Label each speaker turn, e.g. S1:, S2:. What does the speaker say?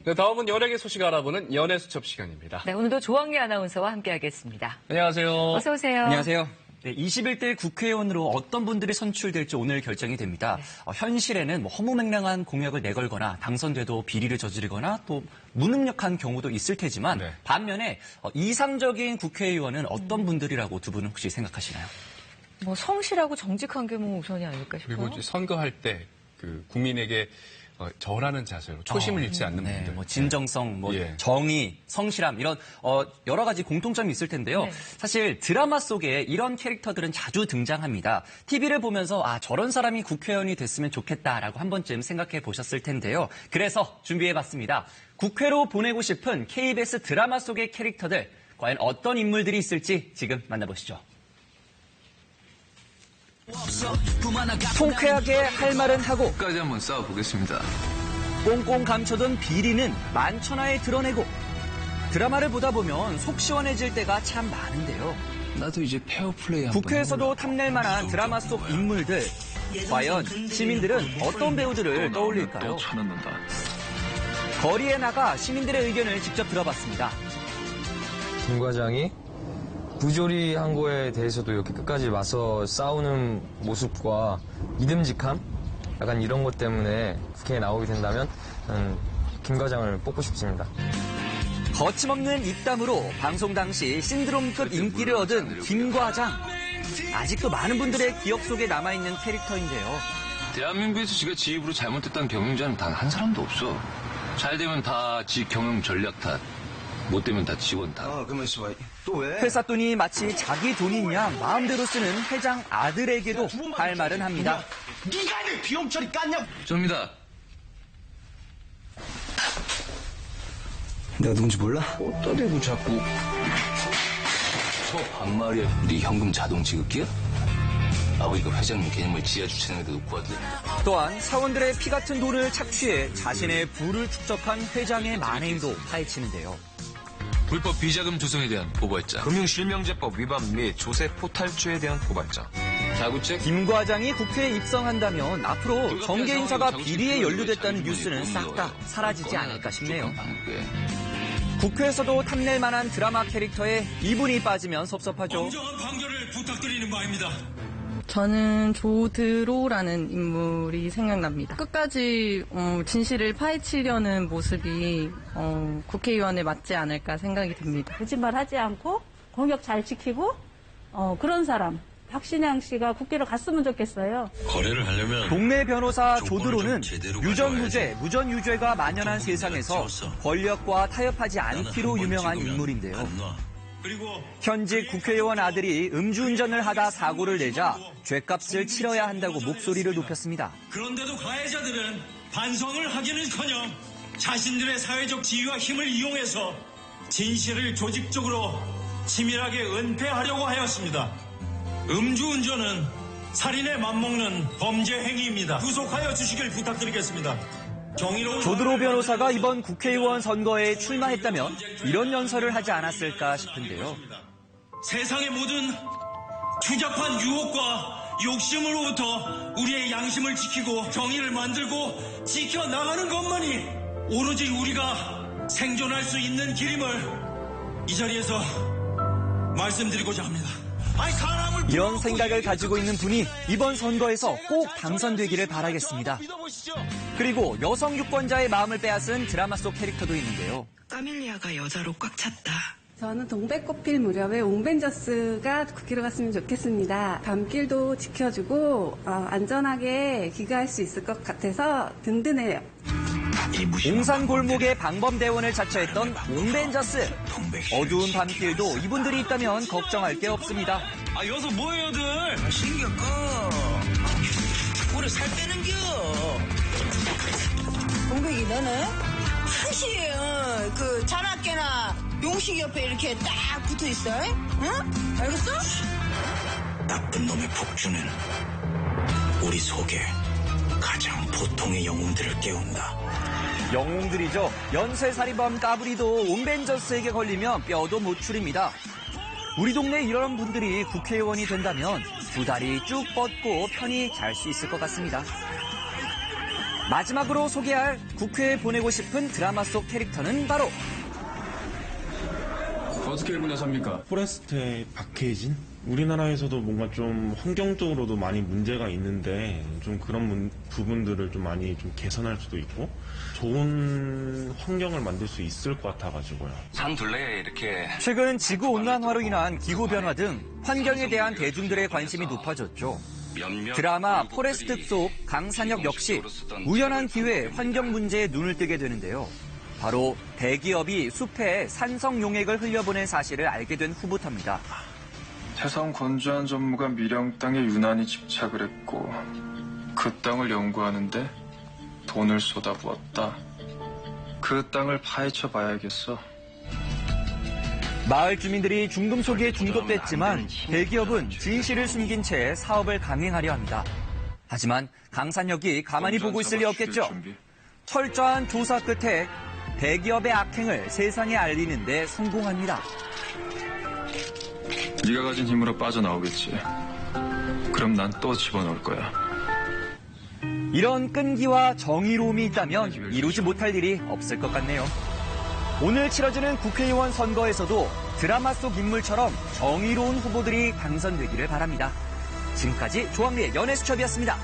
S1: 네, 다음은 연예계 소식 알아보는 연예수첩 시간입니다.
S2: 네, 오늘도 조항래 아나운서와 함께하겠습니다.
S1: 안녕하세요.
S2: 어서 오세요.
S3: 안녕하세요. 네, 21대 국회의원으로 어떤 분들이 선출될지 오늘 결정이 됩니다. 현실에는 허무맹랑한 공약을 내걸거나 당선돼도 비리를 저지르거나 또 무능력한 경우도 있을 테지만 반면에 이상적인 국회의원은 어떤 분들이라고 두 분은 혹시 생각하시나요?
S2: 뭐 성실하고 정직한 게 뭐 우선이 아닐까 싶어요.
S1: 그리고 이제 선거할 때 국민에게 절하는 자세로 초심을 잃지 않는 분들.
S3: 뭐 진정성, 정의, 성실함 이런 여러 가지 공통점이 있을 텐데요.
S2: 네.
S3: 사실 드라마 속에 이런 캐릭터들은 자주 등장합니다. TV를 보면서 저런 사람이 국회의원이 됐으면 좋겠다라고 한 번쯤 생각해 보셨을 텐데요. 그래서 준비해봤습니다. 국회로 보내고 싶은 KBS 드라마 속의 캐릭터들 과연 어떤 인물들이 있을지 지금 만나보시죠. 통쾌하게 할 말은 하고
S4: 끝까지 한번 싸워보겠습니다.
S3: 꽁꽁 감춰둔 비리는 만천하에 드러내고 드라마를 보다 보면 속 시원해질 때가 참 많은데요.
S4: 나도 이제 페어플레이 한번
S3: 국회에서도 탐낼 만한 드라마 속 인물들. 과연 시민들은 어떤 배우들을 떠올릴까요?
S4: 또 쳐넣는다.
S3: 거리에 나가 시민들의 의견을 직접 들어봤습니다.
S5: 김 과장이 부조리한 거에 대해서도 이렇게 끝까지 맞서 싸우는 모습과 믿음직함? 약간 이런 것 때문에 국회에 나오게 된다면 김 과장을 뽑고 싶습니다.
S3: 거침없는 입담으로 방송 당시 신드롬급 인기를 얻은 김 과장. 아직도 많은 분들의 기억 속에 남아있는 캐릭터인데요.
S4: 대한민국에서 지가 지 입으로 잘못했다는 경영자는 단 한 사람도 없어. 잘 되면 다 지 경영 전략 탓, 못 되면 다 직원 탓.
S6: 그러면 있어봐. 또 왜?
S3: 회사 돈이 마치 자기 돈인 양 마음대로 쓰는 회장 아들에게도 할 말은 합니다.
S6: 네가 내 비용 처리 깠냐?
S4: 접니다.
S6: 내가 누군지 몰라?
S4: 어디다 대고 자꾸 저 반말이야. 네 현금 자동 지급기야? 아버지가 회장님 개념을 지하 주차장에다 놓고 왔대.
S3: 또한 사원들의 피 같은 돈을 착취해 자신의 부를 축적한 회장의 만행도 파헤치는데요.
S4: 불법 비자금 조성에 대한 고발장.
S7: 금융실명제법 위반 및 조세 포탈죄에 대한 고발장.
S4: 자구책.
S3: 김 과장이 국회에 입성한다면 앞으로 정계 인사가 비리에 연루됐다는 뉴스는 싹 다 사라지지 않을까 싶네요. 국회에서도 탐낼 만한 드라마 캐릭터에 이분이 빠지면 섭섭하죠.
S8: 공정한 판결을 부탁드리는 바입니다.
S9: 저는 조드로라는 인물이 생각납니다. 끝까지 진실을 파헤치려는 모습이 국회의원에 맞지 않을까 생각이 듭니다.
S10: 거짓말하지 않고 공약 잘 지키고 그런 사람. 박신양 씨가 국회를 갔으면 좋겠어요.
S8: 거래를 하려면
S3: 동네 변호사 조드로는 유전무죄, 무전유죄가 만연한 세상에서 권력과 타협하지 않기로 유명한 인물인데요. 현직 국회의원 아들이 음주운전을 하다 사고를 내자 죗값을 치러야 한다고 목소리를 높였습니다.
S8: 그런데도 가해자들은 반성을 하기는커녕 자신들의 사회적 지위와 힘을 이용해서 진실을 조직적으로 치밀하게 은폐하려고 하였습니다. 음주운전은 살인에 맞먹는 범죄 행위입니다. 구속하여 주시길 부탁드리겠습니다.
S3: 조드로 변호사가 이번 국회의원 선거에 출마했다면 이런 연설을 하지 않았을까 싶은데요.
S8: 세상의 모든 추잡한 유혹과 욕심으로부터 우리의 양심을 지키고 정의를 만들고 지켜나가는 것만이 오로지 우리가 생존할 수 있는 길임을 이 자리에서 말씀드리고자 합니다.
S3: 이런 생각을 가지고 있는 분이 이번 선거에서 꼭 당선되기를 바라겠습니다. 그리고 여성 유권자의 마음을 빼앗은 드라마 속 캐릭터도 있는데요.
S11: 까밀리아가 여자로 꽉 찼다.
S12: 저는 동백꽃 필 무렵에 옹벤져스가 국회로 갔으면 좋겠습니다. 밤길도 지켜주고 안전하게 귀가할 수 있을 것 같아서 든든해요.
S3: 옹산 골목의 방범대원을 자처했던 옹벤져스. 어두운 밤길도 이분들이 있다면 걱정할 게 없습니다.
S8: 여기서 뭐해요들?
S11: 신경 꺼. 우리 살 빼는겨. 동백이 너는 항시 그 잔악계나 용식 옆에 이렇게 딱 붙어 있어. 응? 알겠어?
S8: 나쁜 놈의 폭주는 우리 속에 가장 보통의 영웅들을 깨운다.
S3: 영웅들이죠. 연쇄살인범 까불이도 옹벤져스에게 걸리면 뼈도 못 추립니다. 우리 동네 이런 분들이 국회의원이 된다면 두 다리 쭉 뻗고 편히 잘 수 있을 것 같습니다. 마지막으로 소개할 국회에 보내고 싶은 드라마 속 캐릭터는 바로
S1: 어떻게 분야삽니까?
S13: 포레스트의 박해진? 우리나라에서도 뭔가 좀 환경적으로도 많이 문제가 있는데 좀 그런 부분들을 좀 많이 좀 개선할 수도 있고 좋은 환경을 만들 수 있을 것 같아가지고요.
S4: 산둘레에 이렇게
S3: 최근 지구온난화로 인한 기후변화 등 환경에 대한 대중들의 관심이 높아졌죠. 드라마 포레스트 속 강산혁 역시 우연한 기회에 환경 문제에 눈을 뜨게 되는데요. 바로 대기업이 숲에 산성 용액을 흘려보낸 사실을 알게 된 후부터입니다.
S14: 태성 건조한 전무가 밀양 땅에 유난히 집착을 했고 그 땅을 연구하는데 돈을 쏟아부었다. 그 땅을 파헤쳐 봐야겠어.
S3: 마을 주민들이 중금속에 중독됐지만 대기업은 진실을 숨긴 채 사업을 강행하려 합니다. 하지만 강산혁이 가만히 보고 있을 리 없겠죠. 철저한 조사 끝에 대기업의 악행을 세상에 알리는 데 성공합니다.
S14: 네가 가진 힘으로 빠져나오겠지. 그럼 난 또 집어넣을 거야.
S3: 이런 끈기와 정의로움이 있다면 이루지 못할 일이 없을 것 같네요. 오늘 치러지는 국회의원 선거에서도 드라마 속 인물처럼 정의로운 후보들이 당선되기를 바랍니다. 지금까지 조항리의 연예수첩이었습니다.